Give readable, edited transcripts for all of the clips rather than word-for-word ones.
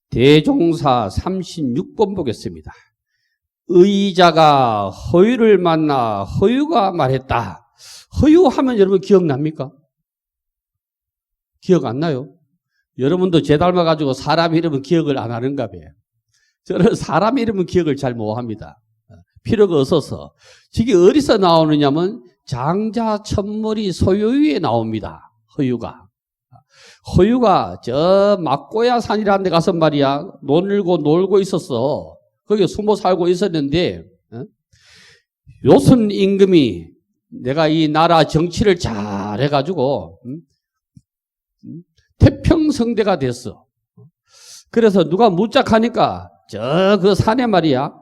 대종사 36번 보겠습니다. 의자가 허유를 만나 허유가 말했다. 허유하면 여러분 기억납니까? 기억 안 나요? 여러분도 제 닮아가지고 사람 이름은 기억을 안 하는가 봐요. 저는 사람 이름은 기억을 잘 못합니다. 필요가 없어서. 저게 어디서 나오느냐면 장자천머리 소요유에 나옵니다. 허유가. 허유가 저 막고야 산이라는 데 가서 말이야 놀고 있었어. 거기에 숨어 살고 있었는데 요순 임금이 내가 이 나라 정치를 잘 해가지고 태평성대가 됐어. 그래서 누가 묻자하니까 저 그 산에 말이야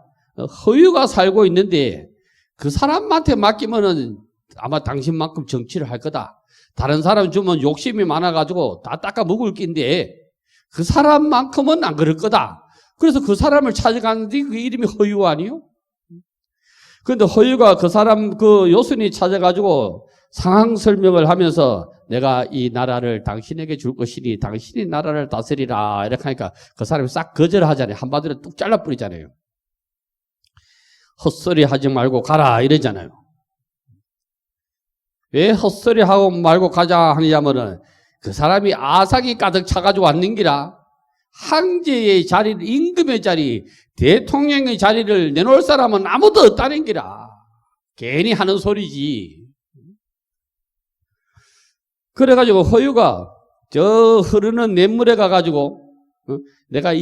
허유가 살고 있는데 그 사람한테 맡기면은 아마 당신만큼 정치를 할 거다. 다른 사람 주면 욕심이 많아가지고 다 닦아 먹을 낀데 그 사람만큼은 안 그럴 거다. 그래서 그 사람을 찾아갔는데 그 이름이 허유 아니요? 그런데 허유가 그 사람 그 요순이 찾아가지고 상황 설명을 하면서 내가 이 나라를 당신에게 줄 것이니 당신이 나라를 다스리라 이렇게 하니까 그 사람이 싹 거절하잖아요. 한마디로 뚝 잘라버리잖아요. 헛소리 하지 말고 가라 이러잖아요. 왜 헛소리 하고 말고 가자 하냐면은 그 사람이 아삭이 가득 차가지고 왔는기라 황제의 자리를 임금의 자리 대통령의 자리를 내놓을 사람은 아무도 없다는 기라. 괜히 하는 소리지. 그래가지고 허유가 저 흐르는 냇물에 가가지고 내가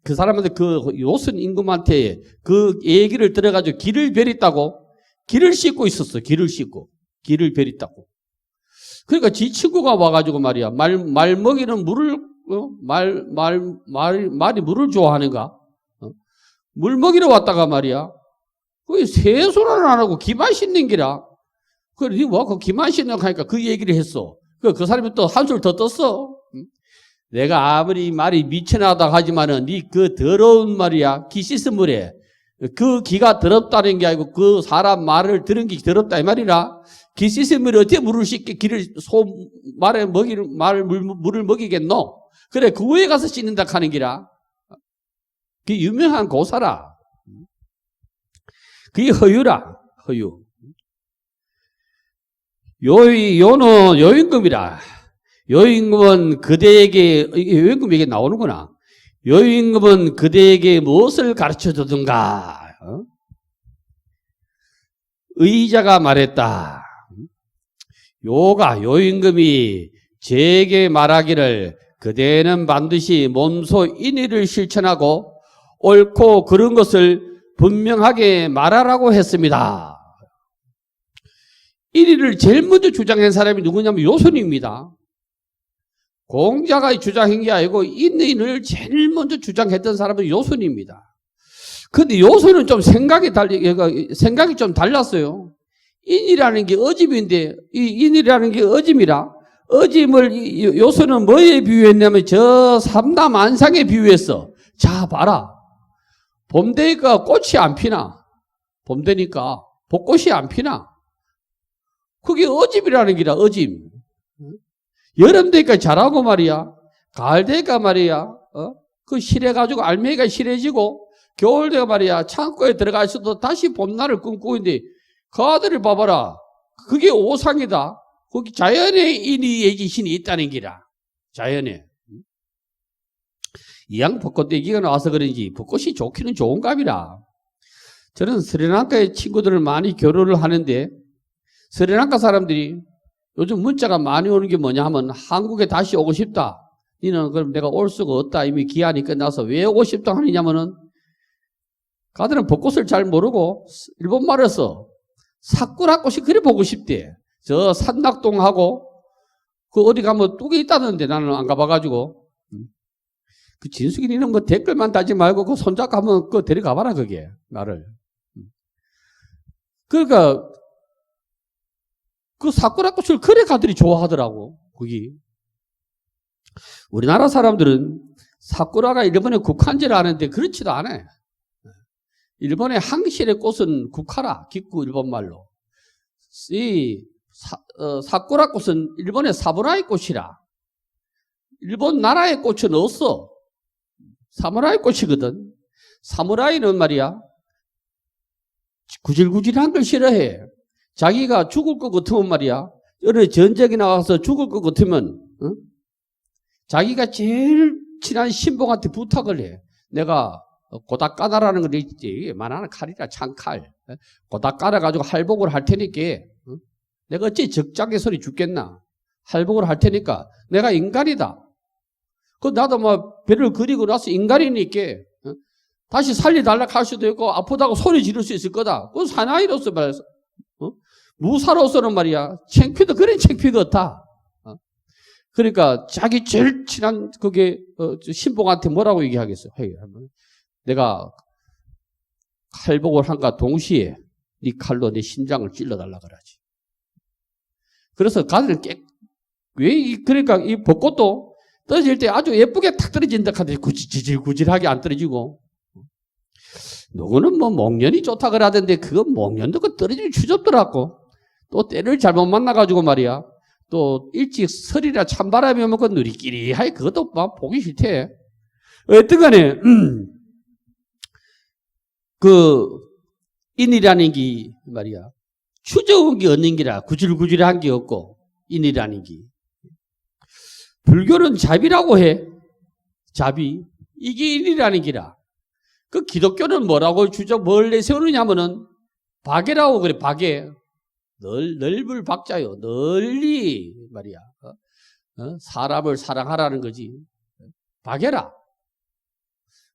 그 사람한테 그 요순 임금한테 그 얘기를 들어가지고 길을 베렸다고 길을 씻고 있었어. 길을 베렸다고. 그러니까 지 친구가 와가지고 말이야 말 먹이는 물을 말이 물을 좋아하는가? 물 먹이러 왔다가 말이야 거기 세수를 안 하고 기만 씻는 기라. 그래, 니 뭐, 기만 씻는 거 하니까 그 얘기를 했어. 그 사람이 또 한술 더 떴어. 내가 아무리 말이 미쳐나다 하지만은 니 그 더러운 말이야. 기 씻은 물에. 그 기가 더럽다는 게 아니고 그 사람 말을 들은 게 더럽다 이 말이라. 기 씻은 물에 어떻게 물을 씻게 물을 먹이겠노? 그래, 그 위에 가서 씻는다 하는 기라. 그 유명한 고사라. 그게 허유라. 허유. 요는 요임금이라. 요임금은 그대에게, 요임금 얘기 나오는구나. 요임금은 그대에게 무엇을 가르쳐 주든가. 의자가 말했다. 요임금이 제게 말하기를 그대는 반드시 몸소 인의를 실천하고 옳고 그른 것을 분명하게 말하라고 했습니다. 인의를 제일 먼저 주장한 사람이 누구냐면 요순입니다. 공자가 주장한 게 아니고 인의를 제일 먼저 주장했던 사람은 요순입니다. 근데 요순은 좀 생각이 좀 달랐어요. 인이라는 게 어짐인데, 이 인이라는 게 어짐이라, 어짐을 요순은 뭐에 비유했냐면 저 삼남 안상에 비유했어. 자, 봐라. 봄 되니까 꽃이 안 피나? 봄 되니까 벚꽃이 안 피나? 그게 어짐이라는 기라, 어짐. 여름 되니까 자라고 말이야. 가을 되니까 말이야. 그 실해가지고 알맹이가 실해지고, 겨울 되가 말이야. 창고에 들어가 있어도 다시 봄날을 꿈꾸고 있는데, 그 아들을 봐봐라. 그게 오상이다. 거기 자연의 인의 예지신이 있다는 기라. 자연에. 이양 벚꽃 얘기가 나와서 그런지 벚꽃이 좋기는 좋은 값이라. 저는 스리랑카의 친구들을 많이 교류를 하는데, 스리랑카 사람들이 요즘 문자가 많이 오는 게 뭐냐 하면 한국에 다시 오고 싶다. 니는 그럼 내가 올 수가 없다. 이미 기한이 끝나서 왜 오고 싶다 하느냐면은 가들은 벚꽃을 잘 모르고 일본말을 써. 사쿠라 꽃이 그래 보고 싶대. 저 산낙동하고 그 어디 가면 뚝이 있다는데 나는 안 가봐가지고. 그 진숙이 니는 뭐 댓글만 달지 말고 그 손잡고 한번 그 데려가봐라 그게 나를. 그러니까 그 사쿠라 꽃을 그래 가들이 좋아하더라고, 거기. 우리나라 사람들은 사쿠라가 일본에 국한 줄 아는데 그렇지도 않아요. 일본의 항실의 꽃은 국화라, 기쿠 일본말로. 이 사쿠라 꽃은 일본의 사무라이 꽃이라. 일본 나라의 꽃은 없어. 사무라이 꽃이거든. 사무라이는 말이야, 구질구질한 걸 싫어해. 자기가 죽을 것 같으면 말이야, 어느 전쟁에 나가서 죽을 것 같으면, 자기가 제일 친한 신봉한테 부탁을 해. 내가 고닥가나라는 걸 있지. 만화는 칼이라, 창칼. 고닥 깔아가지고 할복을 할 테니까, 내가 어찌 적장의 소리 죽겠나. 할복을 할 테니까 내가 인간이다. 그 나도 뭐 배를 그리고 나서 인간이니까 다시 살려달라 할 수도 있고 아프다고 소리 지를 수 있을 거다. 그건 사나이로서 말해서 무사로서는 말이야 창피도 그런 창피가 없다. 그러니까 자기 제일 친한 그게 신봉한테 뭐라고 얘기하겠어? 내가 칼복을 한가 동시에 네 칼로 내 심장을 찔러달라 그러지. 그래서 가들 그러니까 이 벚꽃도 떨어질 때 아주 예쁘게 탁 떨어진다 하더니 구질구질하게 안 떨어지고. 누구는 뭐 목련이 좋다 그러던데 그건 목련도 그 떨어지기 추접더라고. 또 때를 잘못 만나가지고 말이야. 또 일찍 설이라 찬바람이 오면 그 누리끼리하게 그것도 막 보기 싫대. 어떤 간에 그 인이라는 게 말이야. 추저운 게 없는 기라. 구질구질한 게 없고 인이라는 게. 불교는 자비라고 해. 자비. 이게 인이라는 기라. 그 기독교는 뭐라고 뭘 내세우느냐면은 박애라고 그래. 박애. 넓을 박자요. 널리 말이야. 사람을 사랑하라는 거지. 박애라.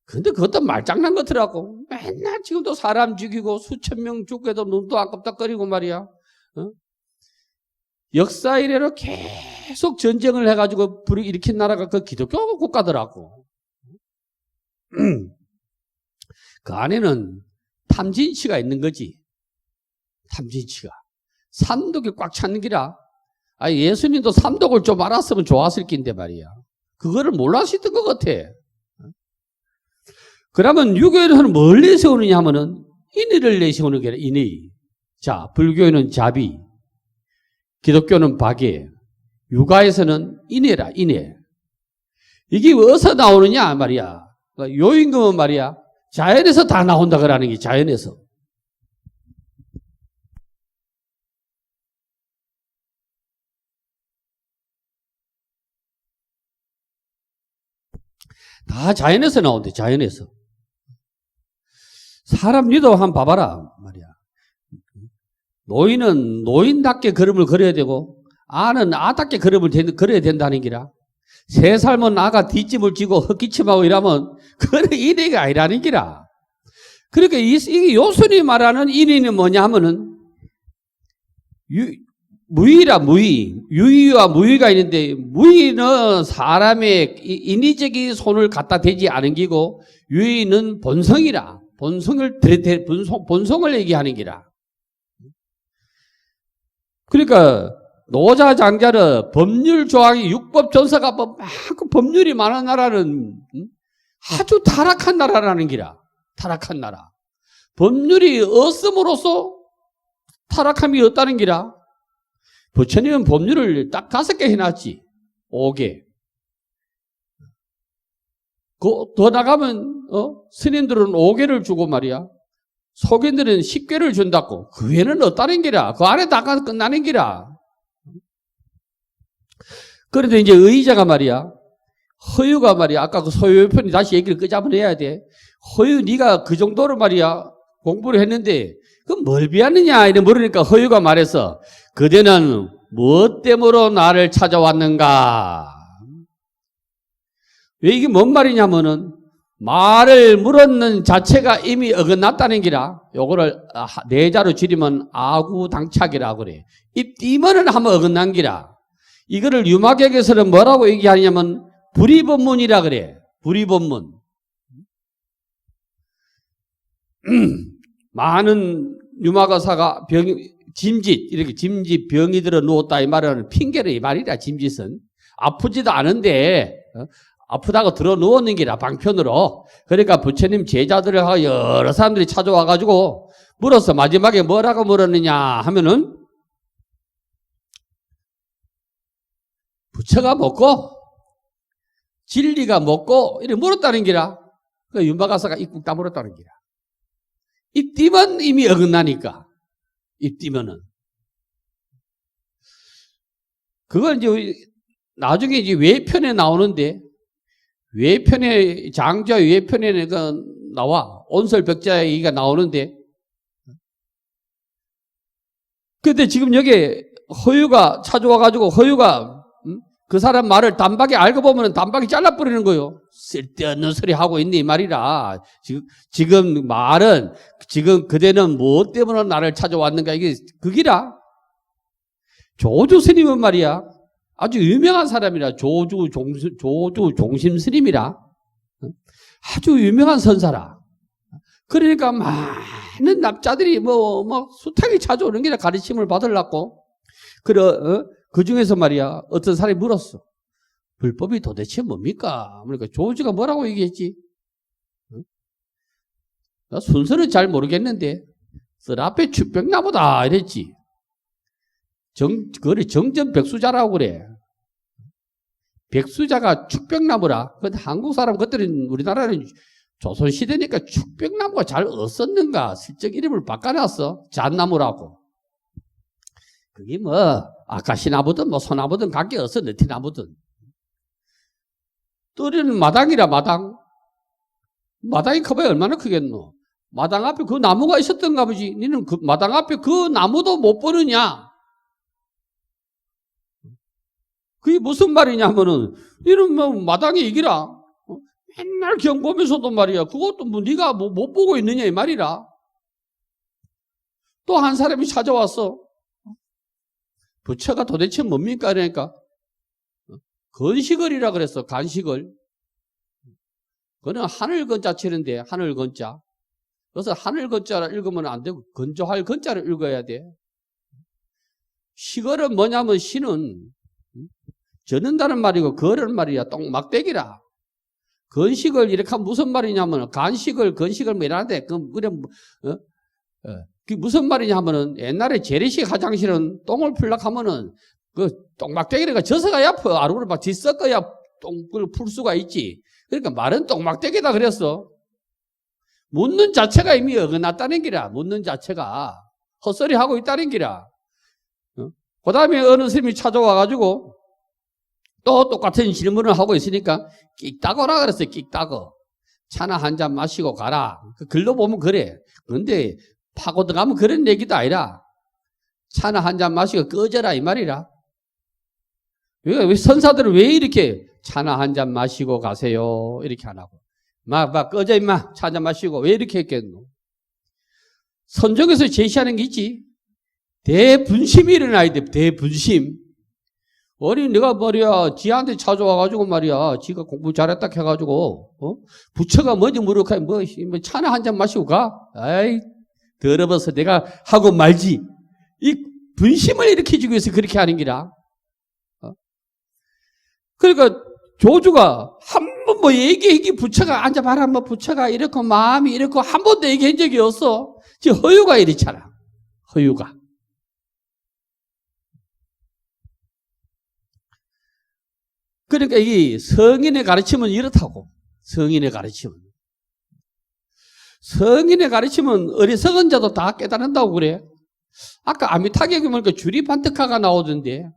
근데 그것도 말장난 같더라고. 맨날 지금도 사람 죽이고 수천 명 죽게도 눈도 안 깜짝거리고 말이야. 역사 이래로 계속 전쟁을 해가지고 불을 일으킨 나라가 그 기독교 국가더라고. 그 안에는 탐진치가 있는 거지. 탐진치가. 삼독이 꽉 찼는 기라. 예수님도 삼독을 좀 알았으면 좋았을 낀데 말이야. 그거를 몰랐었던 것 같아. 그러면 유교에서는 뭘 내세우느냐 하면은 인의를 내세우는 게 아니라 인의. 자, 불교에는 자비, 기독교는 박애, 유가에서는 인애라, 인애. 이게 어디서 나오느냐 말이야. 요임금은 말이야. 자연에서 다 나온다 그러는 게 자연에서. 다 자연에서 나온대, 자연에서. 사람 니도 한번 봐봐라 말이야. 노인은 노인답게 걸음을 걸어야 되고 아는 아답게 걸음을 걸어야 된다는 기라. 3살면 아가 뒷짐을 지고 헛기침하고 이러면 그건 인의가 아니라는 기라. 그러니까 이게 요순이 말하는 인의는 뭐냐 하면은 무의라 무의. 유의와 무의가 있는데 무의는 사람의 인위적인 손을 갖다 대지 않은 기고 유의는 본성이라. 본성을 얘기하는 기라. 그러니까 노자장자는 법률 조항이 육법 전서가 많고 법률이 많은 나라는 아주 타락한 나라라는 기라. 타락한 나라. 법률이 없음으로써 타락함이 없다는 기라. 부처님은 법률을 딱 5개 해놨지. 5개. 더 나가면 스님들은 5개를 주고 말이야. 속인들은 10개를 준다고. 그 외에는 없다는 기라. 그 안에 다 끝나는 기라. 그런데 이제 의자가 말이야. 허유가 말이야. 아까 그 소유 편이 다시 얘기를 끄잡아 내야 돼. 허유 네가 그 정도로 말이야. 공부를 했는데 그럼 뭘 비하느냐 이래 물으니까 허유가 말했어. 그대는 무엇 때문에 나를 찾아왔는가? 왜 이게 뭔 말이냐면은 말을 물었는 자체가 이미 어긋났다는 기라. 요거를 내자로 줄이면 아구당착이라고 그래. 입 띄면은 하면 어긋난 기라. 이거를 유마객에서는 뭐라고 얘기하냐면 불의법문이라 그래. 불의법문. 많은 유마가사가 짐짓 이렇게 짐짓 병이 들어 누웠다 이 말은 핑계를 이 말이라. 짐짓은 아프지도 않은데 아프다고 들어 누웠는 기라. 방편으로. 그러니까 부처님 제자들을 하고 여러 사람들이 찾아와가지고 물었어. 마지막에 뭐라고 물었느냐 하면은 부처가 먹고 진리가 먹고 이래 물었다는 기라. 그 윤박가사가 입국 다물었다는 기라. 입 띄면 이미 어긋나니까. 입 띄면은. 그걸 이제 나중에 이제 외편에 나오는데, 외편에, 장자 외편에 나와. 온설벽자의 얘기가 나오는데, 근데 지금 여기 허유가 찾아와가지고 허유가 그 사람 말을 단박에 알고 보면 단박에 잘라버리는 거예요. 쓸데없는 소리 하고 있니 이 말이라. 지금 말은 지금 그대는 무엇 때문에 나를 찾아왔는가 이게 그기라. 조주 스님은 말이야 아주 유명한 사람이라. 조주 종심 스님이라 아주 유명한 선사라. 그러니까 많은 납자들이 뭐 숱하게 찾아오는 게 가르침을 받으려고. 그 중에서 말이야 어떤 사람이 물었어. 불법이 도대체 뭡니까? 그러니까 조주가 뭐라고 얘기했지? 순서는 잘 모르겠는데 썰 앞에 축백나무다 이랬지. 그래 정전 백수자라고 그래. 백수자가 축백나무라. 근데 한국 사람 그때는 우리나라는 조선시대니까 축백나무가 잘 없었는가 슬쩍 이름을 바꿔놨어. 잣나무라고. 그게 뭐 아카시나무든 뭐 소나무든 관계없어. 느티나무든. 또리는 마당이라. 마당이 커봐야 얼마나 크겠노. 마당 앞에 그 나무가 있었던가 보지. 너는 그 마당 앞에 그 나무도 못 보느냐. 그게 무슨 말이냐면은 이런 뭐 마당의 얘기라. 맨날 경 보면서도 말이야 그것도 뭐 네가 뭐 못 보고 있느냐 이 말이라. 또 한 사람이 찾아왔어. 부처가 도대체 뭡니까? 그러니까 건식을이라 그랬어. 간식을. 그거는 하늘건자 치는데 하늘건자. 그래서 하늘건자를 읽으면 안 되고 건조할 건자를 읽어야 돼. 식을은 뭐냐면 시는 젖는다는 말이고 걸은 말이야. 똥막대기라. 건식을 이렇게 하면 무슨 말이냐면 건식을 뭐 이러는데 그게 무슨 말이냐 하면은 옛날에 재래식 화장실은 똥을 풀려고 하면은 그 똥막대기가 젖어가야 아루를 막 뒤섞어야 똥을 풀 수가 있지. 그러니까 말은 똥막대기다 그랬어. 묻는 자체가 이미 어긋났다는 기라. 묻는 자체가 헛소리 하고 있다는 기라. 그 다음에 어느 스님이 찾아와가지고 또 똑같은 질문을 하고 있으니까 끽따거라 그랬어요. 끽따거. 차나 한 잔 마시고 가라. 그 글로 보면 그래. 그런데 파고 들어가면 그런 얘기도 아니라 차나 한 잔 마시고 꺼져라 이 말이라. 왜 선사들은 왜 이렇게 차나 한 잔 마시고 가세요 이렇게 안 하고 막 꺼져 임마 차 한 잔 마시고 왜 이렇게 했겠노? 선종에서 제시하는 게 있지. 대분심이 일어나야 돼. 대분심. 어린 내가 말이야 지한테 찾아와가지고 말이야 지가 공부 잘했다 해가지고 부처가 뭔지 모르고 뭐 차나 한 잔 마시고 가? 아이 더러워서 내가 하고 말지. 이 분심을 일으켜주기 위해서 그렇게 하는 기라. 그러니까 조주가 한 번 뭐 얘기 부처가 앉아봐라 뭐 부처가 이렇고 마음이 이렇고 한 번도 얘기한 적이 없어. 지금 허유가 이렇잖아. 허유가. 그러니까 이 성인의 가르침은 이렇다고. 성인의 가르침은 어리석은 자도 다 깨달은다고 그래. 아까 아미타격에 보니까 주리반특화가 나오던데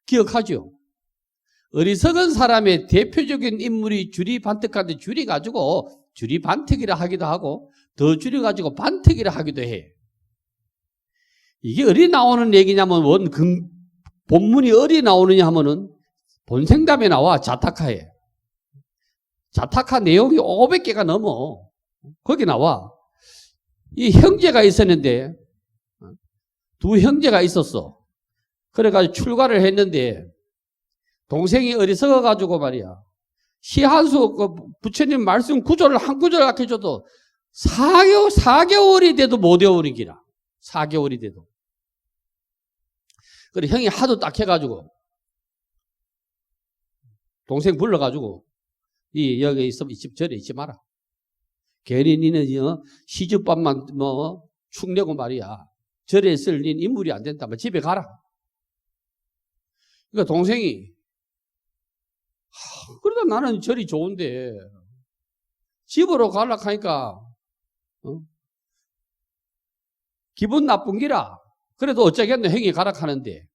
기억하죠? 어리석은 사람의 대표적인 인물이 주리반특화인데 주리 가지고 주리반특이라 하기도 하고 더 줄여 가지고 반특이라 하기도 해. 이게 어디 나오는 얘기냐면 본문이 어디 나오느냐 하면은 본생담에 나와. 자타카에. 자타카 내용이 500개가 넘어. 거기 나와. 이 형제가 있었는데 두 형제가 있었어. 그래가지고 출가를 했는데 동생이 어리석어가지고 말이야. 시 한 수 부처님 말씀 구절을 한 구절 아껴줘도 4개월이 돼도 못 외우는 기라. 4개월이 돼도. 그래 형이 하도 딱 해가지고 동생 불러가지고 여기 있으면 이 집 절에 있지 마라. 괜히 니는 시집밥만 축내고 말이야. 절에 있을 닌 인물이 안 된다. 집에 가라. 그러니까 동생이, 그러다 나는 절이 좋은데, 집으로 가려고 하니까, 기분 나쁜 기라. 그래도 어쩌겠노, 형이 가라 하는데.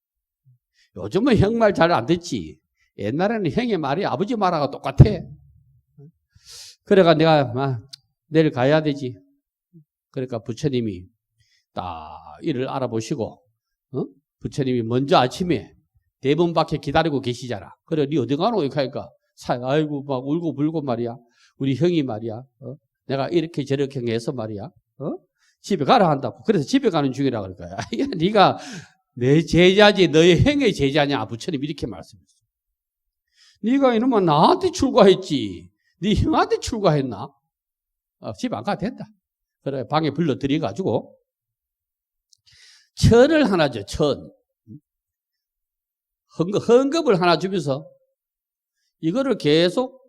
요즘은 형 말 잘 안 듣지. 옛날에는 형의 말이 아버지 말하고 똑같아. 그래가 내가 내일 가야 되지. 그러니까 부처님이 딱 일을 알아보시고, 부처님이 먼저 아침에 대문 밖에 기다리고 계시잖아. 그래, 니 어디 가노? 이렇게 하니까, 아이고, 막 울고 불고 말이야. 우리 형이 말이야. 내가 이렇게 저렇게 해서 말이야. 집에 가라 한다고. 그래서 집에 가는 중이라 그럴 거야. 야, 니가 내 제자지, 너의 형의 제자냐? 부처님 이렇게 말씀했어. 니가 이놈아 나한테 출가했지. 네 형한테 출가했나? 집 안 가도 된다. 그래, 방에 불러 들여가지고, 천을 하나 줘, 천. 헌금을 하나 주면서, 이거를 계속,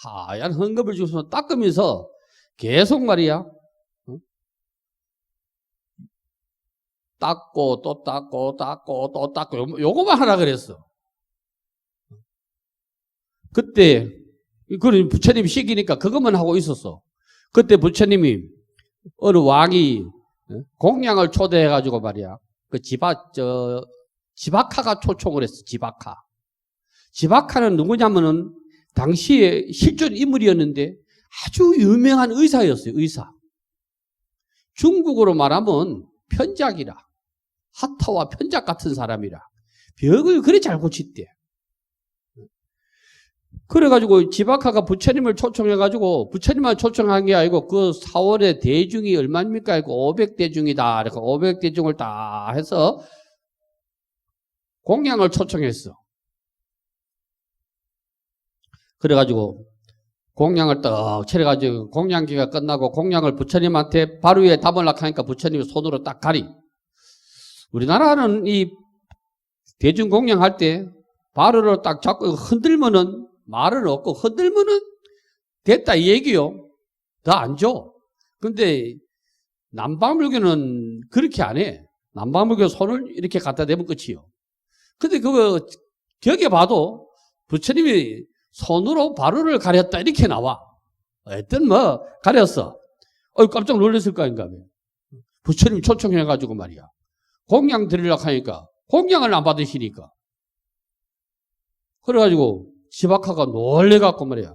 하얀 헌금을 주면서 닦으면서, 계속 말이야, 닦고, 또 닦고, 닦고, 또 닦고, 요거만 하라 그랬어. 그때, 그런 부처님이 시키니까 그것만 하고 있었어. 그때 부처님이, 어느 왕이 공양을 초대해가지고 말이야. 지박하가 초청을 했어, 지박하. 지박하는 누구냐면은, 당시에 실존 인물이었는데, 아주 유명한 의사였어요, 의사. 중국어로 말하면 편작이라. 하타와 편작 같은 사람이라. 벽을 그리 잘 고쳤대. 그래가지고 지박하가 부처님을 초청해가지고 부처님만 초청한 게 아니고 그 사월에 대중이 얼마입니까? 500대중이다. 그래서 500대중을 다 해서 공양을 초청했어. 그래가지고 공양을 떡 차려가지고 공양기가 끝나고 공양을 부처님한테 바로 위에 담으려고 하니까 부처님이 손으로 딱 가리. 우리나라는 이 대중 공양할 때 바로를 딱 잡고 흔들면은 말은 없고 흔들면은 됐다 이 얘기요. 더 안 줘. 근데 남방불교는 그렇게 안 해. 남방불교 손을 이렇게 갖다 대면 끝이요. 근데 그거 격에 봐도 부처님이 손으로 바로를 가렸다 이렇게 나와. 하여튼 뭐 가렸어. 깜짝 놀랐을 거 아닌가. 부처님 초청해가지고 말이야. 공양 드리려고 하니까 공양을 안 받으시니까. 그래가지고 지박하가 놀래갖고 말이야.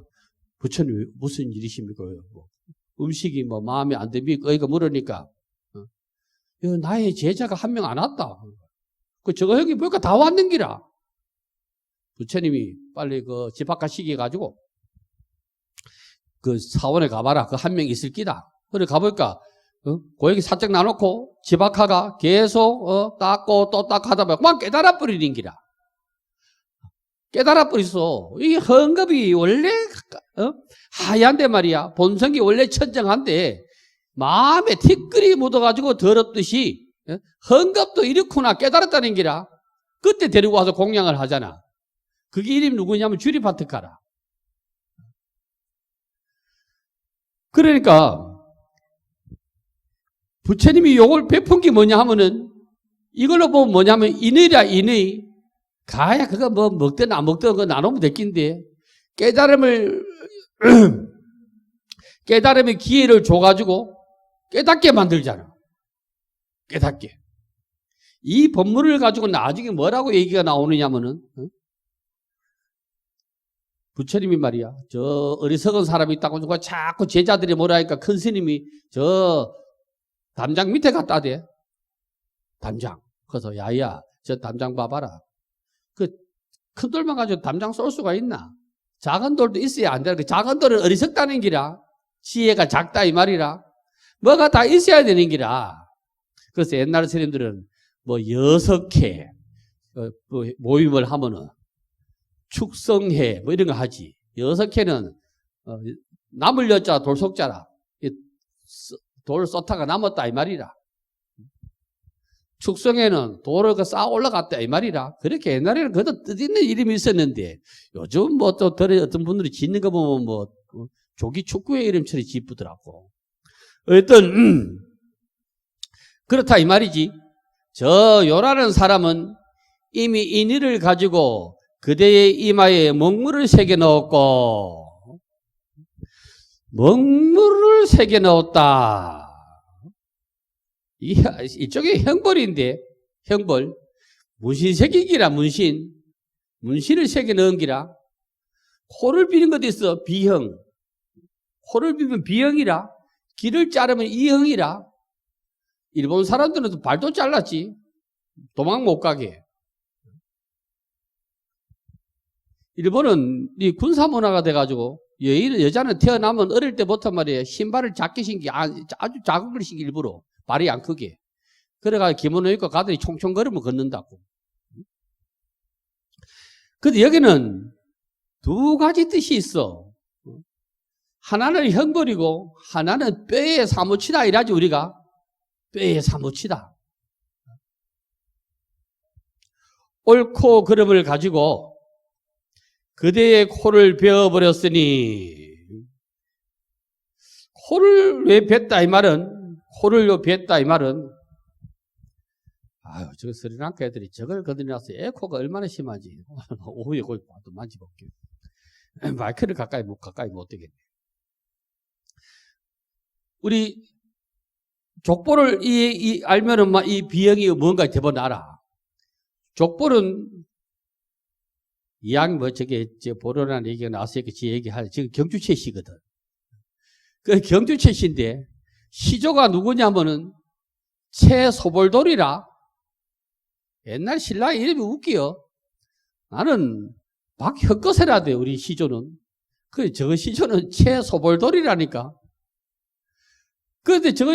부처님 무슨 일이십니까? 음식이 뭐 마음에 안 듭니까? 이거 물으니까 나의 제자가 한 명 안 왔다. 저거 여기 보니까 다 왔는 기라. 부처님이 빨리 그 지박하 시켜가지고 그 사원에 가봐라. 그 한 명 있을 기다. 그래 가보니까 고액이 살짝 나놓고 지박하가 계속 닦고 또 닦고 하다 보면 막 깨달아 버리는 기라. 깨달아 버렸어. 이 헌금이 원래 하얀데 말이야. 본성이 원래 천정한데 마음에 티끌이 묻어가지고 더럽듯이 헌금도 이렇구나 깨달았다는 기라. 그때 데리고 와서 공양을 하잖아. 그게 이름이 누구냐면 주리파트카라. 그러니까 부처님이 요걸 베푼 게 뭐냐 하면은 이걸로 보면 뭐냐면 인의라 인의. 가야 그거 뭐 먹든 안 먹든 그거 나누면 됐긴데 깨달음의 기회를 줘가지고 깨닫게 만들잖아. 깨닫게. 이 법문을 가지고 나중에 뭐라고 얘기가 나오느냐면은 부처님이 말이야. 저 어리석은 사람이 있다고 누가 자꾸 제자들이 뭐라 하니까 큰 스님이 저 담장 밑에 갖다 대. 담장. 그래서 야야 저 담장 봐봐라. 그 큰 돌만 가지고 담장 쏠 수가 있나? 작은 돌도 있어야 안 돼. 그 작은 돌은 어리석다는 기라. 지혜가 작다 이 말이라. 뭐가 다 있어야 되는 기라. 그래서 옛날 스님들은 뭐 6회 모임을 하면은 축성회 뭐 이런 거 하지. 6회는 남을 여자 돌속자라. 돌 쏟다가 남았다 이 말이라. 축성에는 돌을 쌓아 올라갔다 이 말이라. 그렇게 옛날에는 그것도 뜻있는 이름이 있었는데 요즘 뭐 또 어떤 분들이 짓는 거 보면 뭐 조기 축구의 이름처럼 짓부더라고. 어떤 그렇다 이 말이지. 저 요라는 사람은 이미 인의를 가지고 그대의 이마에 먹물을 새겨 넣었고, 먹물을 새겨 넣었다. 이쪽에 형벌인데, 형벌. 문신 새기기라, 문신. 문신을 새겨 넣은 기라. 코를 비는 것도 있어, 비형. 코를 비면 비형이라. 귀를 자르면 이형이라. 일본 사람들은 발도 잘랐지. 도망 못 가게. 일본은 이 군사 문화가 돼가지고 여자는 태어나면 어릴 때부터 말이에요. 신발을 작게 신기, 아주 작은 걸 신기 일부러. 발이 안 크게. 그래가지고 기모노 입고 가더니 총총 걸으면 걷는다고. 근데 여기는 두 가지 뜻이 있어. 하나는 형벌이고 하나는 뼈에 사무치다 이라지 우리가. 뼈에 사무치다. 옳고 그름을 가지고 그대의 코를 베어버렸으니, 코를 왜 뱄다 이 말은, 코를 왜 뱄다 이 말은, 아유, 저 스리랑카 애들이 저걸 거들려서 에코가 얼마나 심하지. 오후에 거기 또 만져볼게요. 마이크를 가까이 못 되겠네. 우리 족보를 알면은 이 비형이 뭔가 대번 알아. 족보는 이양 저게 보로라는 얘기가 나왔으니까 지 얘기할 지금 경주최 씨거든. 그 경주최 씨인데 시조가 누구냐면은 최소볼돌이라. 옛날 신라 이름이 웃기요. 나는 박혁거세라 돼 우리 시조는. 그 저 시조는 최소볼돌이라니까. 그런데 저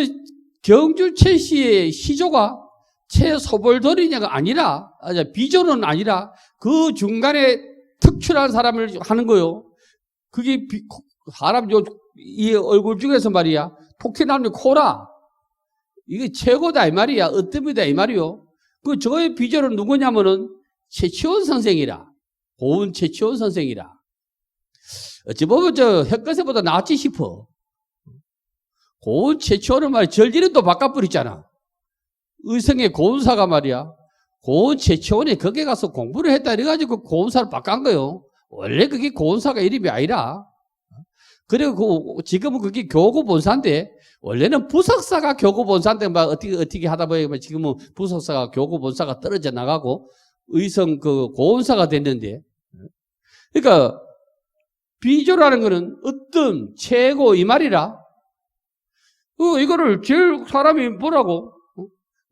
경주최 씨의 시조가 최소볼돌이냐가 아니라, 비조는 아니라 그 중간에 특출한 사람을 하는 거요. 그게 사람 이 얼굴 중에서 말이야. 토끼나무 코라. 이게 최고다 이 말이야. 으뜸이다 이 말이요. 그 저의 비조는 누구냐면은 최치원 선생이라. 고은 최치원 선생이라. 어찌 보면 저 혁거세보다 낫지 싶어. 고은 최치원은 말이야. 절지는도 바꿔버렸잖아. 의성의 고은사가 말이야. 고은 최치원이 거기에 가서 공부를 했다 이래가지고 고은사를 바꾼 거요. 원래 그게 고은사가 이름이 아니라. 그리고 지금은 그게 교구본사인데, 원래는 부석사가 교구본사인데 막 어떻게 하다 보니까 지금은 부석사가 교구본사가 떨어져 나가고 의성 그 고은사가 됐는데, 그러니까 비조라는 거는 어떤 최고 이 말이라. 이거를 제일 사람이 뭐라고?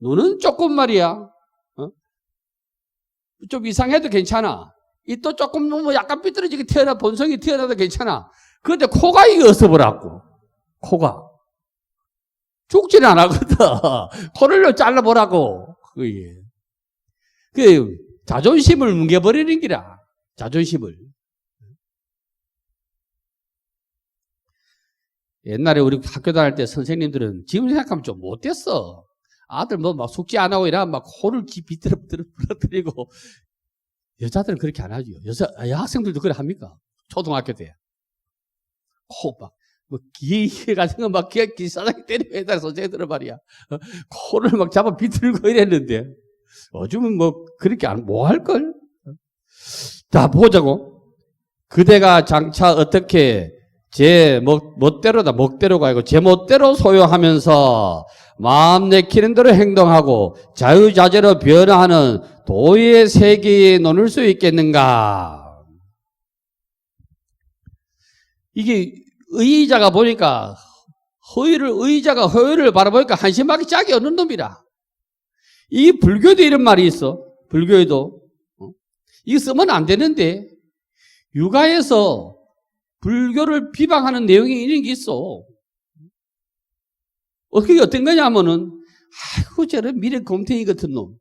눈은 조금 말이야. 좀 이상해도 괜찮아. 입도 조금 뭐 약간 삐뚤어지게 본성이 튀어나도 괜찮아. 그런데 코가 이게 어서보라고. 코가. 죽지는 안 하거든. 코를 잘라보라고. 그 자존심을 뭉개버리는 기라. 자존심을. 옛날에 우리 학교 다닐 때 선생님들은 지금 생각하면 좀 못됐어. 아들 뭐 막 숙제 안 하고 이러면 막 코를 비틀어 부러뜨리고. 여자들은 그렇게 안 하죠. 여학생들도 그래 합니까? 초등학교 때. 코 막, 기회 같은 거 막 기사장이 때리고 옛날에 선생님들은 말이야. 코를 막 잡아 비틀고 이랬는데. 요즘은 뭐 그렇게 뭐 할걸? 자, 보자고. 그대가 장차 어떻게 제 멋대로다, 먹대로가 아니고 제 멋대로 소유하면서 마음 내키는 대로 행동하고 자유자재로 변화하는 도의 세계에 놓을 수 있겠는가? 이게 의의자가 보니까 의의자가 허위를 바라보니까 한심하게 짝이 없는 놈이라. 이 불교도 이런 말이 있어. 불교에도. 이거 쓰면 안 되는데 육아에서 불교를 비방하는 내용이 이런 게 있어. 그게 어떤 거냐면은, 아이고, 저런 미래 곰탱이 같은 놈.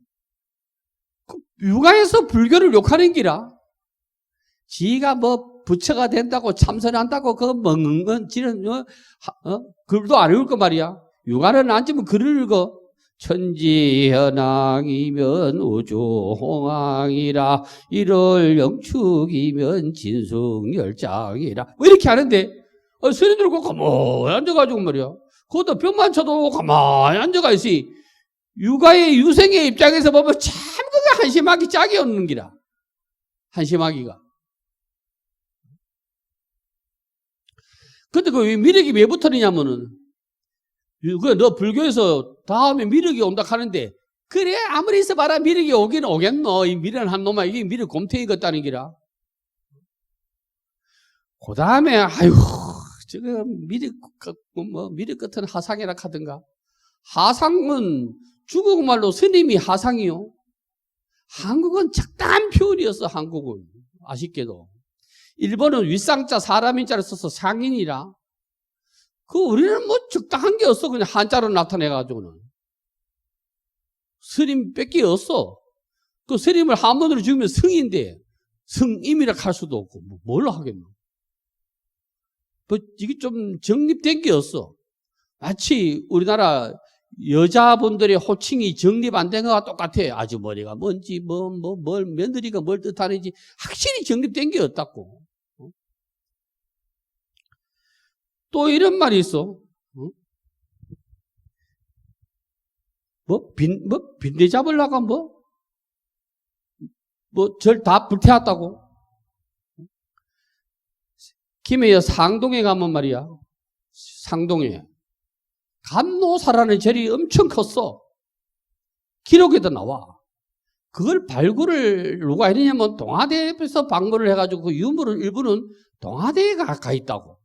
육아에서 불교를 욕하는 기라. 지가 뭐 부처가 된다고 참선한다고 그거 먹는 건 지는, 글도 안 읽을 거 말이야. 육아는 앉으면 글을 읽어. 천지현황이면 우주홍황이라 일월 영축이면 진승열장이라 뭐 이렇게 하는데 스님들 그 가만히 앉아가지고 말이야. 그것도 벽만 쳐도 가만히 앉아가 있으니 육아의 유생의 입장에서 보면 참 그게 한심하기 짝이 없는 기라. 한심하기가. 근데 그 미륵이 왜 붙었느냐면은, 너 불교에서 다음에 미륵이 온다 하는데, 그래, 아무리 있어봐라, 미륵이 오긴 오겠노. 이 미륵 한 놈아, 이게 미륵 곰탱이 같다는 기라. 그 다음에, 아유, 저거 미륵 같은 하상이라 하든가. 하상은 중국말로 스님이 하상이요. 한국은 적당한 표현이었어, 한국은. 아쉽게도. 일본은 윗상자 사람인자를 써서 상인이라. 우리는 뭐 적당한 게 없어. 그냥 한자로 나타내가지고는. 스님 뺏기 없어. 그 스님을 한문으로 지으면 성인데, 성임이라 할 수도 없고, 뭘로 하겠노? 이게 좀 정립된 게 없어. 마치 우리나라 여자분들의 호칭이 정립 안 된 거와 똑같아. 아주머니가 뭔지, 며느리가 뭘 뜻하는지 확실히 정립된 게 없다고. 또 이런 말이 있어. 빈대 잡으려고 절 다 불태웠다고. 김해여 상동에 가면 말이야. 상동에. 감노사라는 절이 엄청 컸어. 기록에도 나와. 그걸 발굴을 누가 했느냐면 동아대에서 방문을 해가지고 그 유물을 일부는 동아대에 가 있다고.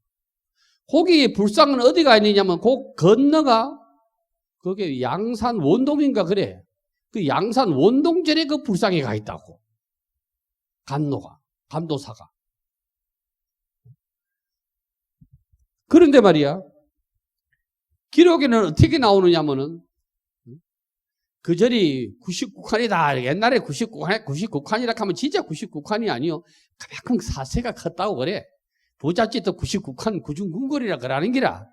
거기 불상은 어디가 있느냐면 그 건너가 그게 양산 원동인가 그래. 그 양산 원동절에 그 불상이 가 있다고. 감도사가. 그런데 말이야. 기록에는 어떻게 나오느냐면은 그 절이 99칸이다. 옛날에 99칸이라 하면 진짜 99칸이 아니요. 그만큼 사세가 컸다고 그래. 부잣집도 99칸 구중궁궐이라 그러는 기라.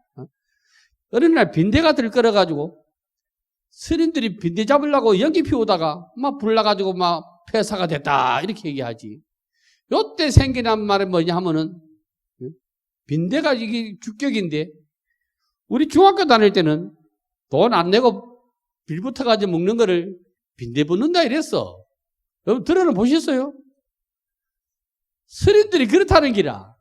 어느 날 빈대가 들끓어가지고 스님들이 빈대 잡으려고 연기 피우다가 막 불나가지고 막 폐사가 됐다. 이렇게 얘기하지. 요때 생기는 말은 뭐냐 하면은 빈대가 이게 주격인데 우리 중학교 다닐 때는 돈 안 내고 빌붙어가지고 먹는 거를 빈대 붙는다 이랬어. 여러분 들어는 보셨어요? 스님들이 그렇다는 기라.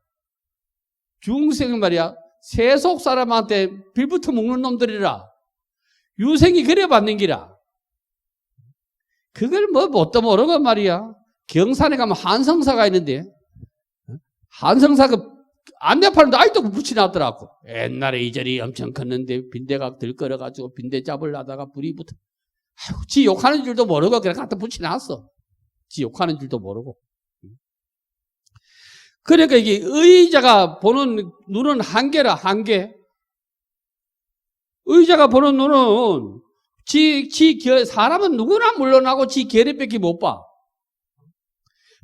중생은 말이야. 세속 사람한테 빌붙어 먹는 놈들이라. 유생이 그래 받는 기라. 그걸 뭣도 모르고 말이야. 경산에 가면 한성사가 있는데 한성사가 안내파는데 아직도 붙여놨더라고. 옛날에 이 절이 엄청 컸는데 빈대가 들끓어가지고 빈대 잡으려다가 불이 붙어. 아이고, 지 욕하는 줄도 모르고 그래 갖다 붙여놨어. 지 욕하는 줄도 모르고. 그러니까 이게 의자가 보는 눈은 한계라, 한계. 의자가 보는 눈은 사람은 누구나 물러나고 지 계례밖에 못 봐.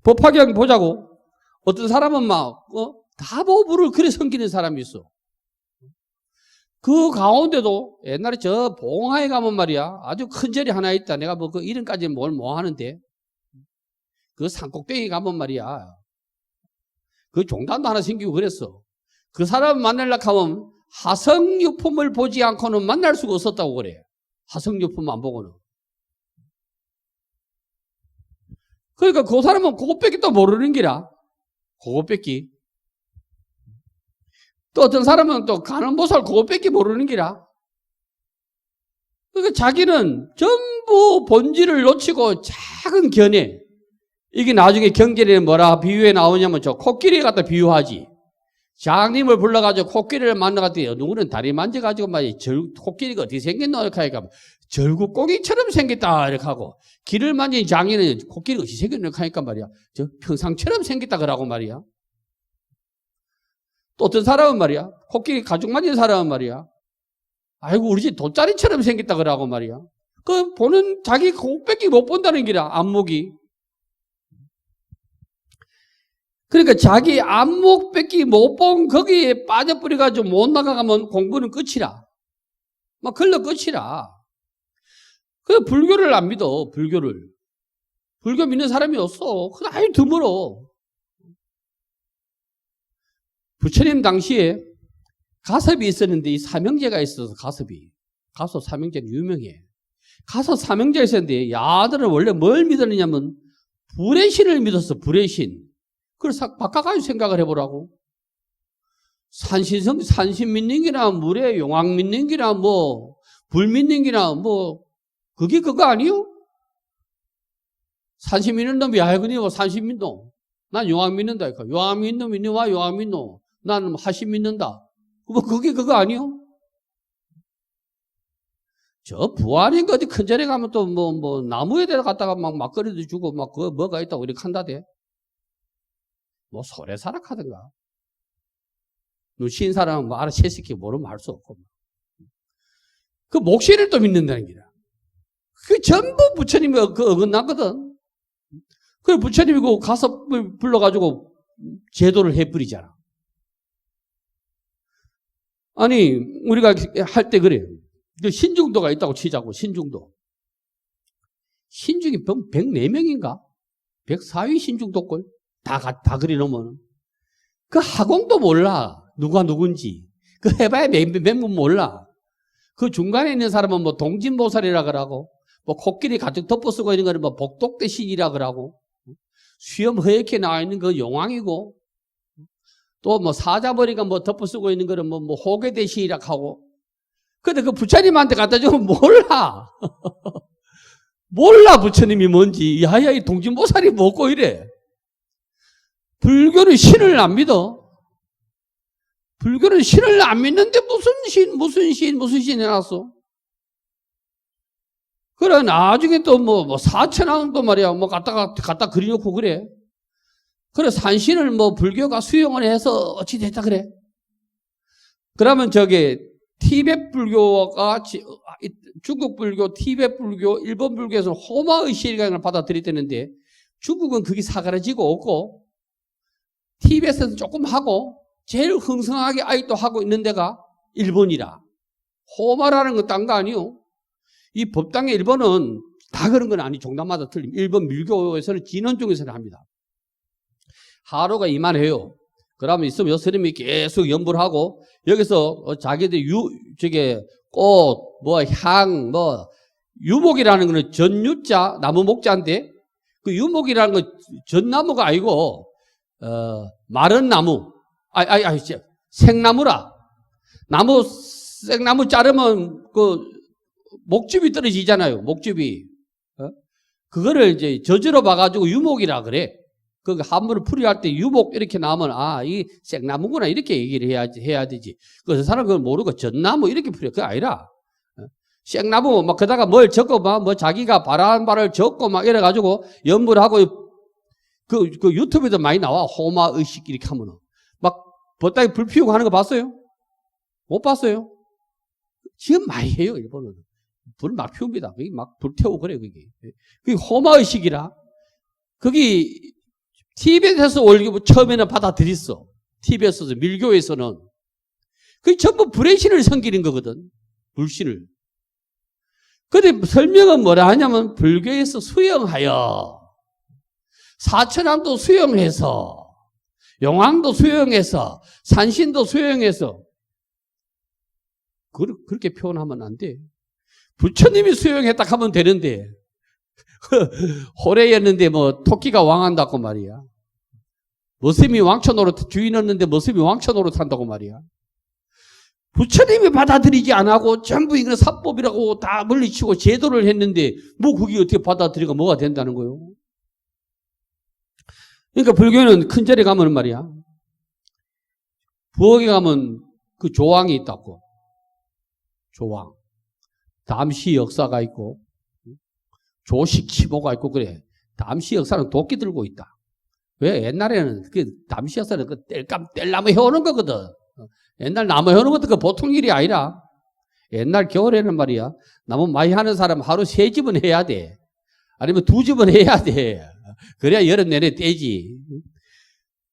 법화경 보자고. 어떤 사람은 다보부를 그래 섬기는 사람이 있어. 그 가운데도 옛날에 저 봉화에 가면 말이야. 아주 큰 절이 하나 있다. 내가 그 이름까지는 뭘 뭐 하는데. 그 산꼭대기 가면 말이야. 그 종단도 하나 생기고 그랬어. 그 사람 만나려고 하면 화성유품을 보지 않고는 만날 수가 없었다고 그래. 화성유품 안 보고는. 그러니까 그 사람은 그것밖에 또 모르는 기라. 그것밖에. 또 어떤 사람은 또 간음보살 그것밖에 모르는 기라. 그러니까 자기는 전부 본질을 놓치고 작은 견해. 이게 나중에 경전에 뭐라 비유에 나오냐면 저 코끼리에 갖다 비유하지. 장님을 불러가지고 코끼리를 만나가지고 누구는 다리 만져가지고 코끼리가 어떻게 생겼노? 이렇게 하니까 절구고기처럼 생겼다 이렇게 하고 귀를 만진 장인은 코끼리가 어떻게 생겼노? 이렇게 하니까 말이야. 저 평상처럼 생겼다 그러고 말이야. 또 어떤 사람은 말이야. 코끼리 가죽 만진 사람은 말이야. 아이고 우리 집 돗자리처럼 생겼다 그러고 말이야. 그 보는 자기 그것밖에 못 본다는 기라. 안목이. 그러니까 자기 안목밖에 못 본 거기에 빠져버려가지고 못 나가면 공부는 끝이라. 막 걸러 끝이라. 그 불교를 안 믿어. 불교를. 불교 믿는 사람이 없어. 그거 아주 드물어. 부처님 당시에 가섭이 있었는데 이 삼형제가 있어서 가섭이. 가섭 삼형제는 유명해. 가서 삼형제가 있었는데 야들은 원래 뭘 믿었느냐면 불의 신을 믿었어. 불의 신. 그래서 바꿔가지고 생각을 해보라고. 산신 믿는 기나 물에 용왕 믿는 기나 불 믿는 기나 그게 그거 아니요? 산신 믿는 놈이 아이거니 산신 믿노. 난 용왕 믿는다. 용왕 믿는 놈이 너와 용왕 믿노. 나는 하신 믿는다. 그게 그거 아니요? 저 부활인 거 어디 큰 절에 가면 또 나무에 대다 갖다가 막 막걸리도 주고 그거 뭐가 있다고 이렇게 한다대. 소래사락 하든가. 눈신 사람은 알아 채식히 모르면 할 수 없고. 그 목신을 또 믿는다는 기라. 그 전부 부처님이 어긋났거든. 그래 부처님이 그 가서 불러가지고 제도를 해버리잖아. 아니 우리가 할 때 그래요. 신중도가 있다고 치자고. 신중도. 신중이 104명인가? 104위 신중도꼴. 다 그리놓으면. 그 하공도 몰라. 누가 누군지. 그 해봐야 몇 몰라. 그 중간에 있는 사람은 동진보살이라 그러고, 코끼리 가득 덮어쓰고 있는 거는 복독대신이라 그러고, 수염 허옇게 나와 있는 그 용왕이고, 또 사자머리가 덮어쓰고 있는 거는 호계대신이라 하고, 근데 그 부처님한테 갖다 주면 몰라. 몰라, 부처님이 뭔지. 야야, 이 동진보살이 뭐고 이래. 불교는 신을 안 믿어. 불교는 신을 안 믿는데 무슨 신 해놨어. 그래, 나중에 또 사천왕도 말이야. 갖다 그려놓고 그래. 그래, 산신을 불교가 수용을 해서 어찌 됐다 그래. 그러면 티베트 불교가 중국 불교, 티베트 불교, 일본 불교에서는 호마의식이라는 걸 받아들였다는데 중국은 그게 사그라지고 없고 티베트에서는 조금 하고 제일 흥성하게 아직도 하고 있는 데가 일본이라. 호마라는 건 딴 거 아니요. 이 법당의 일본은 다 그런 건 아니. 종단마다 틀림. 일본 밀교에서는 진원 중에서는 합니다. 하루가 이만해요. 그러면 있으면 요 스님이 계속 연부를 하고 여기서 자기들 꽃, 향, 유목이라는 거는 전유자, 나무 목자인데 그 유목이라는 건 전나무가 아니고 마른 나무. 생나무라. 생나무 자르면 목즙이 떨어지잖아요. 목즙이. 그거를 이제 저지로 봐가지고 유목이라 그래. 그 한문을 풀이할 때 유목 이렇게 나오면 이 생나무구나 이렇게 얘기를 해야 되지. 그래서 사람은 그걸 모르고 전나무 이렇게 풀려. 그게 아니라 생나무 그다가 뭘 적고 자기가 바라는 바를 적고 이래가지고 연구를 하고 그 유튜브에도 많이 나와. 호마의식 이렇게 하면은 보따리 불 피우고 하는 거 봤어요? 못 봤어요? 지금 많이 해요, 일본은. 불 막 피웁니다. 그게 막 불 태우고 그래, 그게. 그게 호마의식이라. 그게 티베트에서 처음에는 받아들였어. 티베트에서, 밀교에서는. 그게 전부 불의 신을 섬기는 거거든. 불신을. 근데 설명은 뭐라 하냐면, 불교에서 수용하여, 사천왕도 수용해서, 용왕도 수용해서, 산신도 수용해서, 그렇게 표현하면 안 돼. 부처님이 수용했다 하면 되는데, 호래였는데 토끼가 왕한다고 말이야. 머슴이 왕초 노릇, 주인이었는데 머슴이 왕초 노릇 한다고 말이야. 부처님이 받아들이지 안 하고 전부 이거 사법이라고 다 물리치고 제도를 했는데, 그게 어떻게 받아들이고 뭐가 된다는 거예요? 그러니까 불교는 큰 절에 가면 말이야. 부엌에 가면 그 조왕이 있다고. 조왕. 담시 역사가 있고, 조식 치보가 있고, 그래. 담시 역사는 도끼 들고 있다. 왜? 옛날에는 담시 역사는 뗄나무 해오는 거거든. 옛날 나무 해오는 것도 그 보통 일이 아니라, 옛날 겨울에는 말이야. 나무 많이 하는 사람 하루 3집은 해야 돼. 아니면 2집은 해야 돼. 그래야 여름 내내 떼지.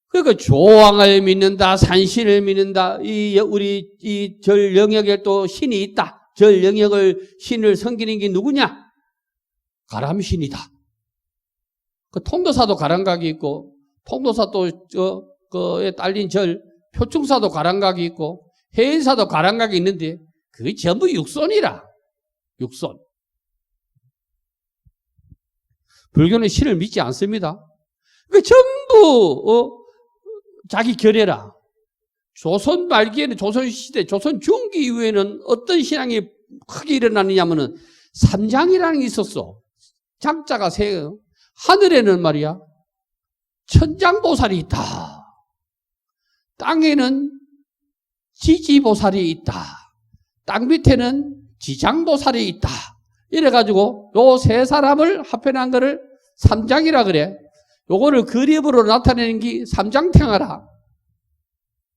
그러니까 조왕을 믿는다, 산신을 믿는다. 우리 이 절 영역에 또 신이 있다. 절 영역을 신을 섬기는 게 누구냐? 가람신이다. 그 통도사도 가람각이 있고, 통도사 또 그에 딸린 절 표충사도 가람각이 있고, 해인사도 가람각이 있는데 그게 전부 육손이라. 육손. 불교는 신을 믿지 않습니다. 그 전부 자기 견해라. 조선 말기에는 조선 시대, 조선 중기 이후에는 어떤 신앙이 크게 일어나느냐면은 삼장이라는 게 있었어. 장자가 세. 하늘에는 말이야 천장보살이 있다. 땅에는 지지보살이 있다. 땅 밑에는 지장보살이 있다. 이래가지고 요 세 사람을 합해놓은 거를 삼장이라 그래. 요거를 그림으로 나타내는 게 삼장탱하라.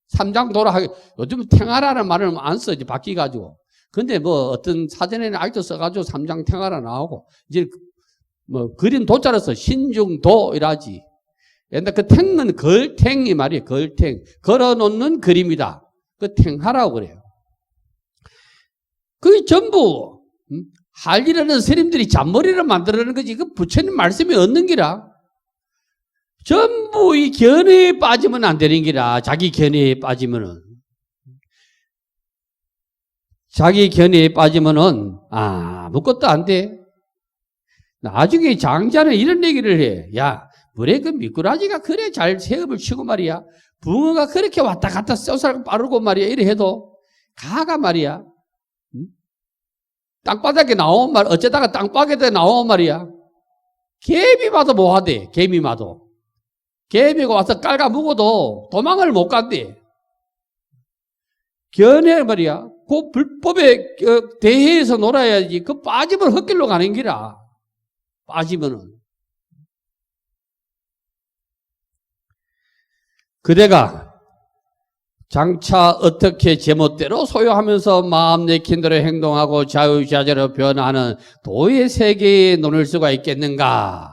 삼장도라. 요즘 탱하라는 말을 안 써. 이제 바뀌가지고. 근데 뭐 어떤 사전에는 아직도 써가지고 삼장탱하라 나오고, 이제 뭐 그림 도자로 써. 신중도 이라지. 옛날 그 탱은 걸탱이 말이에요. 걸탱. 걸어놓는 그림이다. 그 탱하라고 그래요. 그게 전부 할일하는 스님들이 잔머리를 만들어내는 거지. 그 부처님 말씀이 없는 기라. 전부 이 견해에 빠지면 안 되는 기라. 자기 견해에 빠지면은. 자기 견해에 빠지면은 아무것도 안 돼. 나중에 장자는 이런 얘기를 해. 야, 물에 그 미꾸라지가 그래 잘 새업을 치고 말이야. 붕어가 그렇게 왔다 갔다 쏘살 빠르고 말이야. 이래 해도 가가 말이야. 땅바닥에 나온 말, 어쩌다가 땅바닥에 나온 말이야. 개미마도 뭐하대, 개미마도. 개미가 와서 깔가 묵어도 도망을 못 간대. 견해 말이야. 그 불법에 대해서 놀아야지. 그 빠지면 헛길로 가는 기라. 빠지면은. 그대가 장차 어떻게 제멋대로 소유하면서 마음 내킨 대로 행동하고 자유자재로 변화하는 도의 세계에 논을 수가 있겠는가?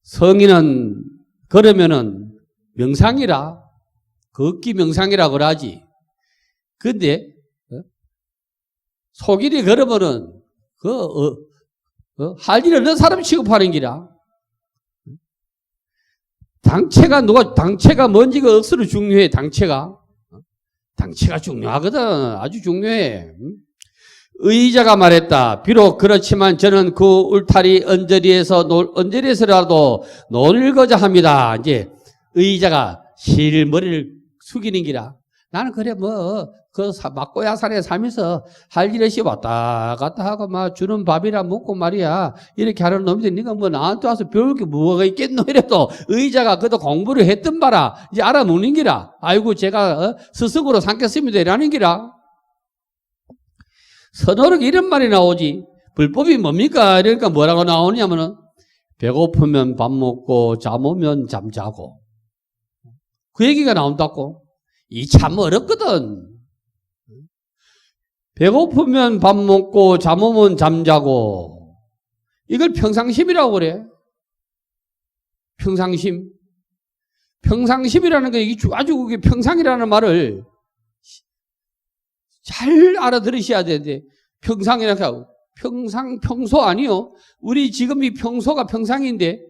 성인은 그러면은 명상이라, 걷기 명상이라 그러지. 근데 속일이 그러면은 할 일 없는 사람 취급하는 기라. 당체가 뭔지가 억수로 중요해. 당체가 중요하거든. 아주 중요해. 의자가 말했다. 비록 그렇지만 저는 그 울타리 언저리에서라도 놀고자 합니다. 이제 의자가 실머리를 숙이는 기라. 나는 그래 막고야산에 살면서 할 일 없이 왔다 갔다 하고 막 주는 밥이라 먹고 말이야. 이렇게 하는 놈들 네가 뭐 나한테 와서 배울 게 뭐가 있겠노 이래도 의자가 그도 공부를 했던 바라 이제 알아먹는 기라. 아이고 제가 스승으로 삼겠습니다 이라는 기라. 선어록 이런 말이 나오지. 불법이 뭡니까? 이러니까 뭐라고 나오냐면은 배고프면 밥 먹고 잠 오면 잠자고 그 얘기가 나온다고. 이 참 어렵거든. 배고프면 밥 먹고 잠 오면 잠자고 이걸 평상심이라고 그래. 평상심이라는 게 아주 그게 평상이라는 말을 잘 알아들으셔야 되는데 평상이라고 하고 평소 아니요. 우리 지금 이 평소가 평상인데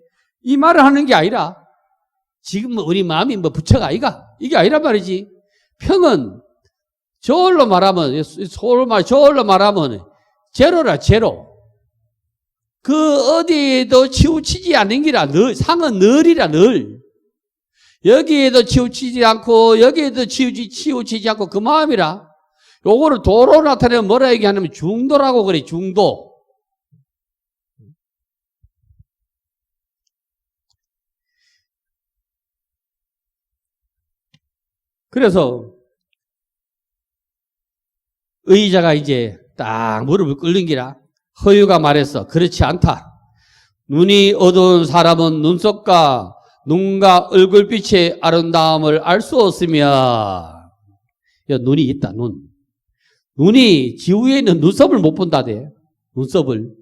이 말을 하는 게 아니라 지금 우리 마음이 부처가 아이가 이게 아니란 말이지. 평은 저울로 말하면 제로라 제로. 그 어디에도 치우치지 않는 기라. 상은 늘이라 늘. 여기에도 치우치지 않고 여기에도 치우치지 않고 그 마음이라. 요거를 도로 나타내면 뭐라 얘기하냐면 중도라고 그래. 중도. 그래서 의자가 이제 딱 무릎을 꿇는 기라. 허유가 말했어. 그렇지 않다. 눈이 어두운 사람은 눈과 얼굴빛의 아름다움을 알 수 없으며 눈이 있다. 눈이 지구에 있는 눈썹을 못 본다대. 눈썹을.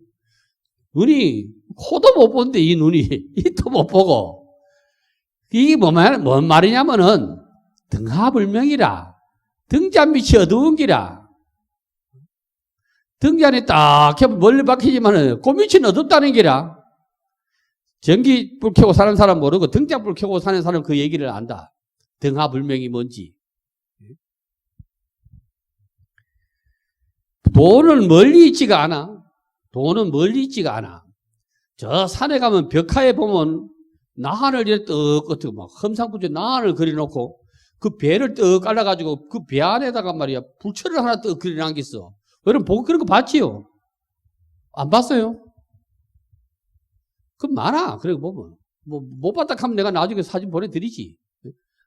눈이 코도 못 본대. 이 눈이 이도 못 보고. 이게 뭔 말이냐면은 등하불명이라. 등잔빛이 어두운 기라. 등잔이 딱 멀리 박히지만은 그 밑은 어둡다는 기라. 전기 불 켜고 사는 사람 모르고 등잔 불 켜고 사는 사람 그 얘기를 안다. 등하불명이 뭔지. 돈은 멀리 있지가 않아. 저 산에 가면 벽화에 보면 나한을 이렇게 떡, 막 험상궂은 나한을 그려놓고 그 배를 떡 깔아가지고 그 배 안에다가 말이야 불철을 하나 떡 그려놓은 게 있어. 여러분 보고 그런 거 봤지요? 안 봤어요? 그건 많아. 그래 보면 뭐 못 봤다 하면 내가 나중에 사진 보내드리지.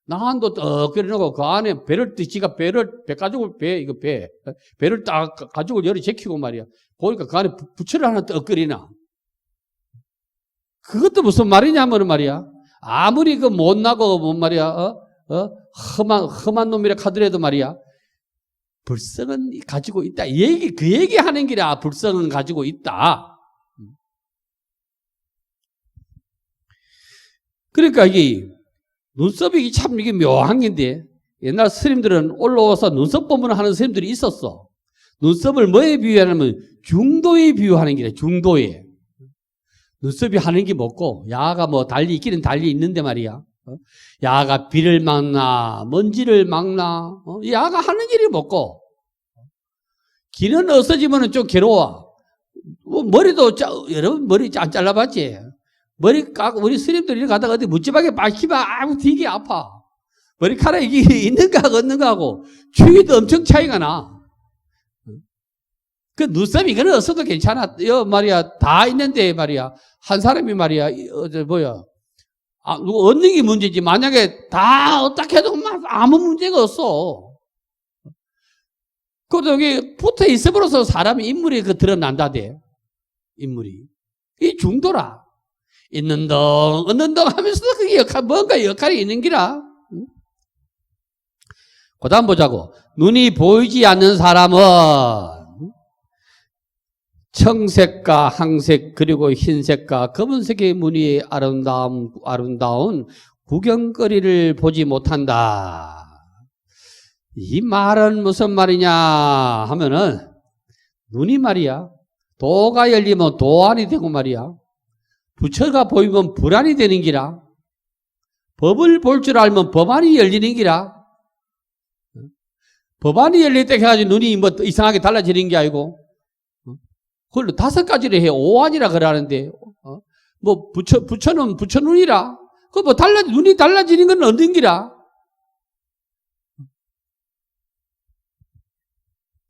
나한도 떡 그려놓고 그 안에 배를 지가 배를 배를 딱 가지고 열이 제키고 말이야. 보니까 그 안에 부채를 하나 떡 그리나. 그것도 무슨 말이냐면 말이야. 아무리 그 못나고 뭐 말이야, 험한 놈이라 하더라도 말이야. 불성은 가지고 있다. 그 얘기 하는 기라 불성은 가지고 있다. 그러니까 이게 눈썹이 참 이게 묘한 건데 옛날 스님들은 올라와서 눈썹 법문을 하는 스님들이 있었어. 눈썹을 뭐에 비유하냐면 중도에 비유하는 기라. 중도에. 눈썹이 하는 게 뭐고 야가 뭐 달리 있기는 달리 있는데 말이야. 야가 비를 막나 먼지를 막나 야가 하는 일이 뭐고 기는 없어지면 좀 괴로워. 머리도 여러분 머리 안 잘라봤지? 머리 까고 우리 스님들이 이렇게 가다가 어디 묻지마게 박히면 아무 되게 아파. 머리카락이 있는가 없는가하고 추위도 엄청 차이가 나. 그 눈썹이 이거는 없어도 괜찮아. 말이야 다 있는데 말이야 한 사람이 말이야 얻는 게 문제지. 만약에 다 어떻게 해도 아무 문제가 없어. 그것도 여기 붙어 있어버려서 사람이 인물이 그 드러난다대. 인물이 이 중도라. 있는 덩 없는 덩 하면서도 그게 뭔가 역할이 있는 기라. 그 다음 보자고. 눈이 보이지 않는 사람은 청색과 항색 그리고 흰색과 검은색의 무늬의 아름다운 구경거리를 보지 못한다. 이 말은 무슨 말이냐 하면은 눈이 말이야 도가 열리면 도안이 되고 말이야 부처가 보이면 불안이 되는 기라. 법을 볼 줄 알면 법안이 열리는 기라. 법안이 열릴 때 해가지고 눈이 뭐 이상하게 달라지는 게 아니고 그걸로 5가지를 해. 오안이라 그러는데, 뭐, 부처는 부처 눈이라. 그 뭐 눈이 달라지는 건 없는 기라.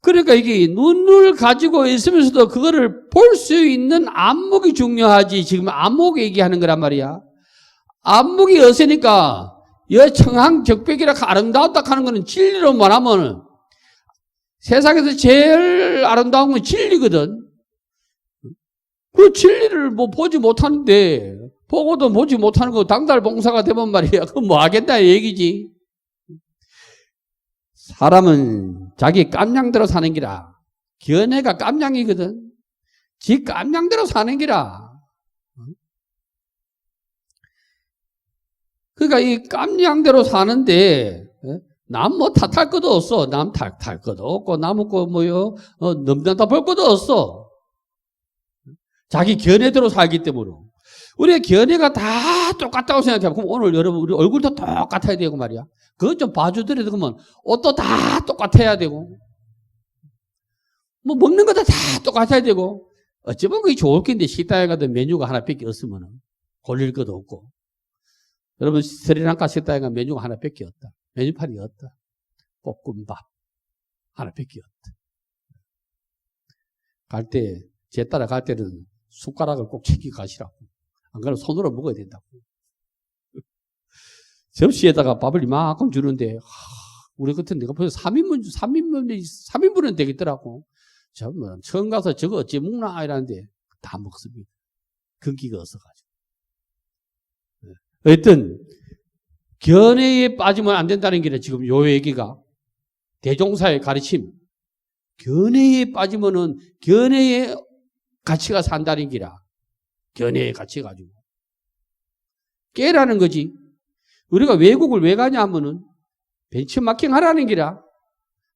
그러니까 이게 눈을 가지고 있으면서도 그거를 볼 수 있는 안목이 중요하지. 지금 안목 얘기하는 거란 말이야. 안목이 없으니까, 여청항적백이라 아름다웠다 하는 거는 진리로 말하면 세상에서 제일 아름다운 건 진리거든. 그 진리를 뭐 보지 못하는데 보고도 보지 못하는 거 당달봉사가 되면 말이야. 그건 뭐 하겠다 얘기지. 사람은 자기 깜냥대로 사는 기라. 견해가 깜냥이거든. 지 깜냥대로 사는 기라. 그러니까 이 깜냥대로 사는데 남 뭐 탓할 것도 없어. 남 탓할 것도 없고 남 거 뭐요 넘난다 볼 것도 없어. 자기 견해대로 살기 때문에. 우리의 견해가 다 똑같다고 생각해. 그럼 오늘 여러분, 우리 얼굴도 똑같아야 되고 말이야. 그것 좀 봐주더라도 그러면 옷도 다 똑같아야 되고. 뭐 먹는 것도 다 똑같아야 되고. 어쩌면 그게 좋을 건데 식당에 가도 메뉴가 하나밖에 없으면 골릴 것도 없고. 여러분, 스리랑카 식당에 가면 메뉴가 하나밖에 없다. 메뉴판이 없다. 볶음밥 하나밖에 없다. 갈 때, 제 따라 갈 때는 숟가락을 꼭 챙기고 가시라고. 안 그러면 손으로 먹어야 된다고. 접시에다가 밥을 이만큼 주는데, 우리 같은 내가 벌써 3인분은 되겠더라고. 처음 가서 저거 어찌 먹나? 이러는데, 다 먹습니다. 근기가 없어가지고. 하여튼, 견해에 빠지면 안 된다는 게 지금 요 얘기가. 대종사의 가르침. 견해에 빠지면은, 견해에 가치가 산다는 기라. 견해의 가치 가지고. 깨라는 거지. 우리가 외국을 왜 가냐 하면은 벤치마킹 하라는 기라.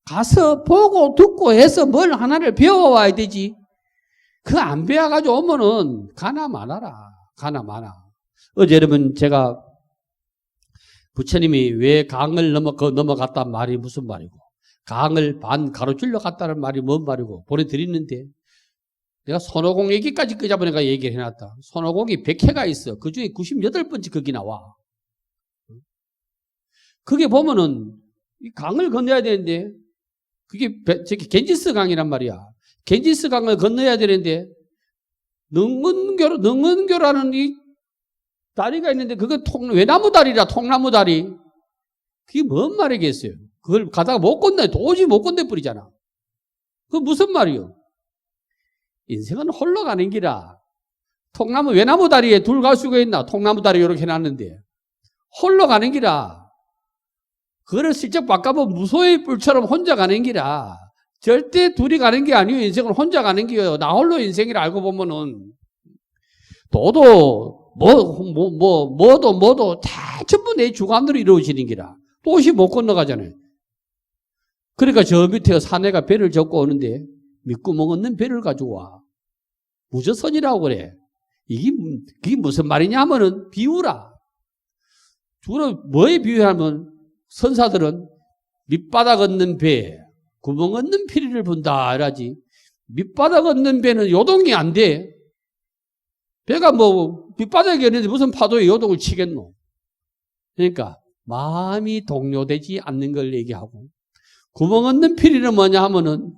가서 보고 듣고 해서 뭘 하나를 배워와야 되지. 그거 안 배워가지고 오면은 가나 마나라. 가나 마나. 어제 여러분 제가 부처님이 왜 강을 넘어갔단 말이 무슨 말이고 강을 반 가로질러 갔다는 말이 뭔 말이고 보내드리는데 내가 손오공 얘기까지 끄잡아 내가 얘기를 해놨다. 손오공이 100회가 있어. 그 중에 98번째 거기 나와. 그게 보면은 이 강을 건너야 되는데 그게 저기 겐지스 강이란 말이야. 겐지스 강을 건너야 되는데 능은교라는 이 다리가 있는데 그건 외나무 다리라 통나무 다리. 그게 뭔 말이겠어요? 그걸 가다가 못 건너 도저히 못 건너 버리잖아. 그 무슨 말이요? 인생은 홀로 가는 기라. 통나무 외나무 다리에 둘 갈 수가 있나? 통나무 다리 이렇게 해놨는데 홀로 가는 기라. 그거를 슬쩍 바꿔보면 무소의 뿔처럼 혼자 가는 기라. 절대 둘이 가는 게 아니에요. 인생은 혼자 가는 게요. 나 홀로 인생이라 알고 보면은 도도 뭐도 다 전부 내 주관으로 이루어지는 기라. 도시 못 건너가잖아요. 그러니까 저 밑에 사내가 배를 젓고 오는데 밑구멍 없는 배를 가지고 와. 무저선이라고 그래. 그게 무슨 말이냐 하면은 비유라. 주로 뭐에 비유하면 선사들은 밑바닥 없는 배, 구멍 없는 피리를 분다 이라지. 밑바닥 없는 배는 요동이 안 돼. 배가 뭐 밑바닥이 없는데 무슨 파도에 요동을 치겠노. 그러니까 마음이 동요되지 않는 걸 얘기하고, 구멍 없는 피리는 뭐냐 하면은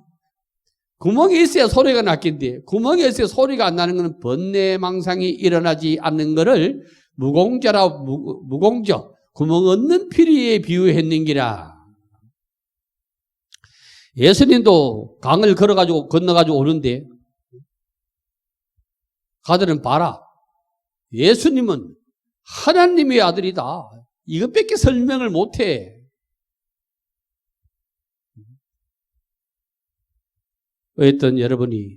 구멍이 있어야 소리가 났긴데 구멍이 있어야 소리가 안 나는 것은 번뇌망상이 일어나지 않는 것을 무공적 구멍 없는 피리에 비유했는기라. 예수님도 강을 걸어가지고 건너가지고 오는데 가들은 봐라. 예수님은 하나님의 아들이다. 이것밖에 설명을 못해. 어쨌든 여러분이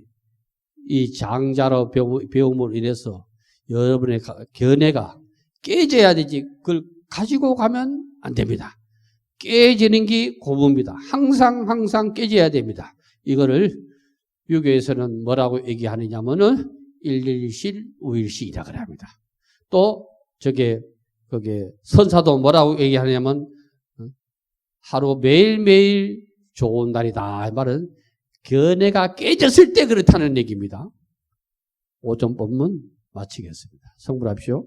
이 장자로 배움으로 인해서 여러분의 견해가 깨져야 되지 그걸 가지고 가면 안 됩니다. 깨지는 게 고부입니다. 항상 깨져야 됩니다. 이거를 유교에서는 뭐라고 얘기하느냐면은 일일실 우일시이라 그래 합니다. 또 거기에 선사도 뭐라고 얘기하냐면 하루 매일매일 좋은 날이다. 이 말은 견해가 깨졌을 때 그렇다는 얘기입니다. 오전 법문 마치겠습니다. 성불합시오.